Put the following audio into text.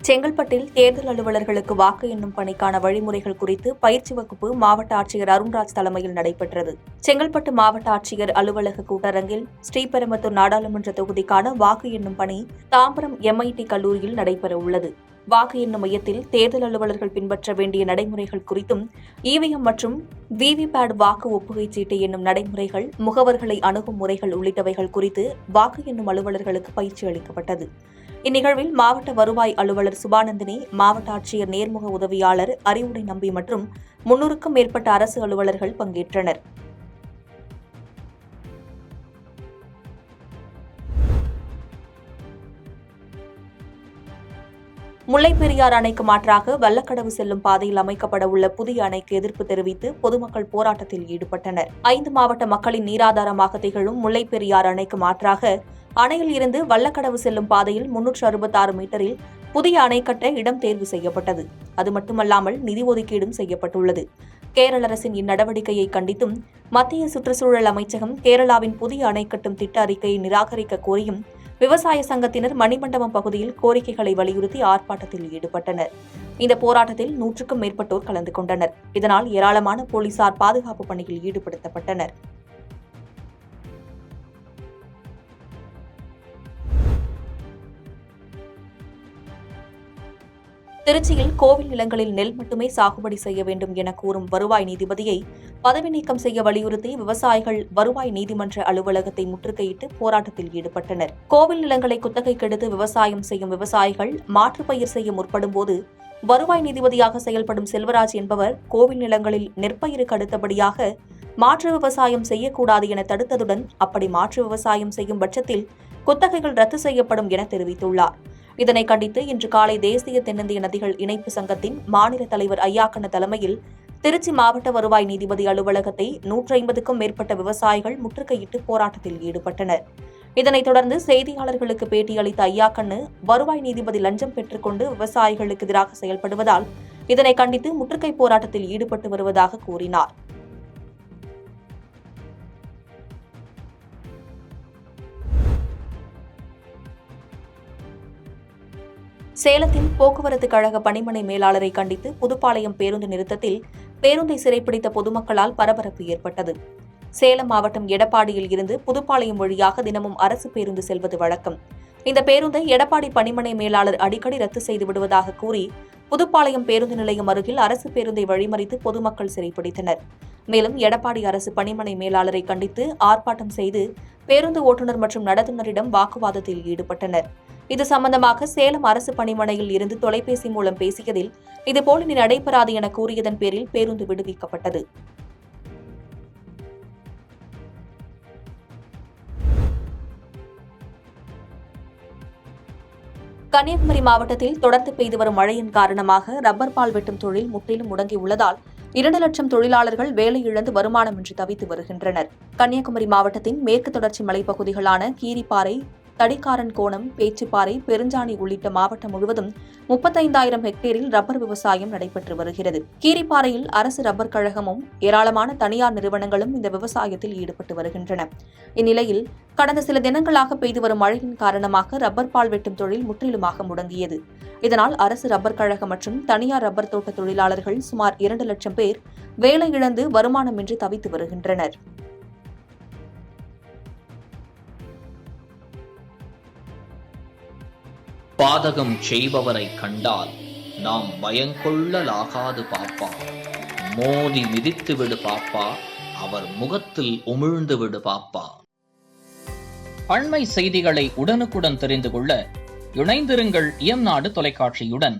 செங்கல்பட்டில் தேர்தல் அலுவலர்களுக்கு வாக்கு எண்ணும் பணிக்கான வழிமுறைகள் குறித்து பயிற்சி வகுப்பு மாவட்ட ஆட்சியர் அருண்ராஜ் தலைமையில் நடைபெற்றது. செங்கல்பட்டு மாவட்ட ஆட்சியர் அலுவலக கூட்டரங்கில் ஸ்ரீபெரும்புதூர் நாடாளுமன்ற தொகுதிக்கான வாக்கு எண்ணும் பணி தாம்பரம் MIT கல்லூரியில் நடைபெறவுள்ளது. வாக்கு எண்ணும் மையத்தில் தேர்தல் அலுவலர்கள் பின்பற்ற வேண்டிய நடைமுறைகள் குறித்தும், EVM மற்றும் VVPAT வாக்கு ஒப்புகைச் சீட்டு எண்ணும் நடைமுறைகள், முகவர்களை அணுகும் முறைகள் உள்ளிட்டவைகள் குறித்து வாக்கு எண்ணும் அலுவலர்களுக்கு பயிற்சி அளிக்கப்பட்டது. இந்நிகழ்வில் மாவட்ட வருவாய் அலுவலர் சுபானந்தினி, மாவட்ட ஆட்சியர் நேர்முக உதவியாளர் அறிவுடை நம்பி மற்றும் 300க்கும் மேற்பட்ட அரசு அலுவலர்கள் பங்கேற்றனர். முல்லைப்பெரியாறு அணைக்கு மாற்றாக வல்லக்கடவு செல்லும் பாதையில் அமைக்கப்பட உள்ள புதிய அணைக்கு எதிர்ப்பு தெரிவித்து பொதுமக்கள் போராட்டத்தில் ஈடுபட்டனர். 5 மாவட்ட மக்களின் நீராதாரமாக திகழும் முல்லைப்பெரியாறு அணைக்கு மாற்றாக அணையில் இருந்து வல்லக்கடவு செல்லும் பாதையில் 366 மீட்டரில் புதிய அணை கட்ட இடம் தேர்வு செய்யப்பட்டது. அது மட்டுமல்லாமல் நிதி ஒதுக்கீடும் செய்யப்பட்டுள்ளது. கேரள அரசின் இந்நடவடிக்கையை கண்டித்தும் மத்திய சுற்றுச்சூழல் அமைச்சகம் கேரளாவின் புதிய அணை கட்டும் திட்ட அறிக்கையை நிராகரிக்க கோரியும் விவசாய சங்கத்தினர் மணிமண்டபம் பகுதியில் கோரிக்கைகளை வலியுறுத்தி ஆர்ப்பாட்டத்தில் ஈடுபட்டனர். இந்த போராட்டத்தில் 100க்கும் மேற்பட்டோர் கலந்து கொண்டனர். இதனால் ஏராளமான போலீசார் பாதுகாப்பு பணியில் ஈடுபடுத்தப்பட்டனர். திருச்சியில் கோவில் நிலங்களில் நெல் மட்டுமே சாகுபடி செய்ய வேண்டும் என கூறும் வருவாய் நீதிபதியை பதவி நீக்கம் செய்ய வலியுறுத்தி விவசாயிகள் வருவாய் நீதிமன்ற அலுவலகத்தை முற்றுகையிட்டு போராட்டத்தில் ஈடுபட்டனர். கோவில் நிலங்களை குத்தகைக்கு எடுத்து விவசாயம் செய்யும் விவசாயிகள் மாற்றுப்பயிர் செய்ய முற்படும்போது வருவாய் நீதிபதியாக செயல்படும் செல்வராஜ் என்பவர் கோவில் நிலங்களில் நெற்பயிருக்கு அடுத்தபடியாக மாற்று விவசாயம் செய்யக்கூடாது என தடுத்ததுடன், அப்படி மாற்று விவசாயம் செய்யும் பட்சத்தில் குத்தகைகள் ரத்து செய்யப்படும் என தெரிவித்துள்ளார். இதனை கண்டித்து இன்று காலை தேசிய தென்னிந்திய நதிகள் இணைப்பு சங்கத்தின் மாநில தலைவர் ஐயாக்கண்ண தலைமையில் திருச்சி மாவட்ட வருவாய் நீதிபதி அலுவலகத்தை 150க்கும் மேற்பட்ட விவசாயிகள் முற்றுகையிட்டு போராட்டத்தில் ஈடுபட்டனர். இதனைத் தொடர்ந்து செய்தியாளர்களுக்கு பேட்டியளித்த ஐயாக்கண்ணு, வருவாய் நீதிபதி லஞ்சம் பெற்றுக்கொண்டு விவசாயிகளுக்கு எதிராக செயல்படுவதால் இதனை கண்டித்து முற்றுகை போராட்டத்தில் ஈடுபட்டு வருவதாக கூறினார். சேலத்தில் போக்குவரத்து கழக பணிமனை மேலாளரை கண்டித்து புதுப்பாளையம் பேருந்து நிறுத்தத்தில் பேருந்தை சிறைப்பிடித்த பொதுமக்களால் பரபரப்பு ஏற்பட்டது. சேலம் மாவட்டம் எடப்பாடியில் இருந்து புதுப்பாளையம் வழியாக தினமும் அரசு பேருந்து செல்வது வழக்கம். இந்த பேருந்தை எடப்பாடி பணிமனை மேலாளர் அடிக்கடி ரத்து செய்து விடுவதாக கூறி புதுப்பாளையம் பேருந்து நிலையம் அருகில் அரசு பேருந்தை வழிமறித்து பொதுமக்கள் சிறைப்பிடித்தனர். மேலும் எடப்பாடி அரசு பணிமனை மேலாளரை கண்டித்து ஆர்ப்பாட்டம் செய்து பேருந்து ஓட்டுநர் மற்றும் நடத்துனரிடம் வாக்குவாதத்தில் ஈடுபட்டனர். இது சம்பந்தமாக சேலம் அரசு பணிமனையில் இருந்து தொலைபேசி மூலம் பேசியதில் இதுபோல் இனி நடைபெறாது என கூறியதன் பேரில் பேருந்து விடுவிக்கப்பட்டது. கன்னியாகுமரி மாவட்டத்தில் தொடர்ந்து பெய்து வரும் மழையின் காரணமாக ரப்பர் பால் வெட்டும் தொழில் முற்றிலும் முடங்கியுள்ளதால் 2 லட்சம் தொழிலாளர்கள் வேலை இழந்து வருமானமின்றி தவித்து வருகின்றனர். கன்னியாகுமரி மாவட்டத்தின் மேற்கு தொடர்ச்சி மலைப்பகுதிகளான கீரிப்பாறை, தடிக்காரன் கோணம், பேச்சுப்பாறை, பெருஞ்சாணி உள்ளிட்ட மாவட்டம் முழுவதும் 35,000 ஹெக்டேரில் ரப்பர் விவசாயம் நடைபெற்று வருகிறது. கீரிப்பாறையில் அரசு ரப்பர் கழகமும் ஏராளமான தனியார் நிறுவனங்களும் இந்த விவசாயத்தில் ஈடுபட்டு வருகின்றன. இந்நிலையில் கடந்த சில தினங்களாக பெய்து வரும் மழையின் காரணமாக ரப்பர் பால் வெட்டும் தொழில் முற்றிலுமாக முடங்கியது. இதனால் அரசு ரப்பர் கழகம் மற்றும் தனியார் ரப்பர் தோட்ட தொழிலாளர்கள் சுமார் 2 லட்சம் பேர் வேலை இழந்து வருமானமின்றி தவித்து வருகின்றனர். பாதகம் செய்பவரை கண்டால் நாம் பயங்கொள்ளலாகாது பாப்பா, மோதி மிதித்து விடு பாப்பா, அவர் முகத்தில் உமிழ்ந்து விடு பாப்பா. அண்மை செய்திகளை உடனுக்குடன் தெரிந்து கொள்ள இணைந்திருங்கள் இயம்நாடு தொலைக்காட்சியுடன்.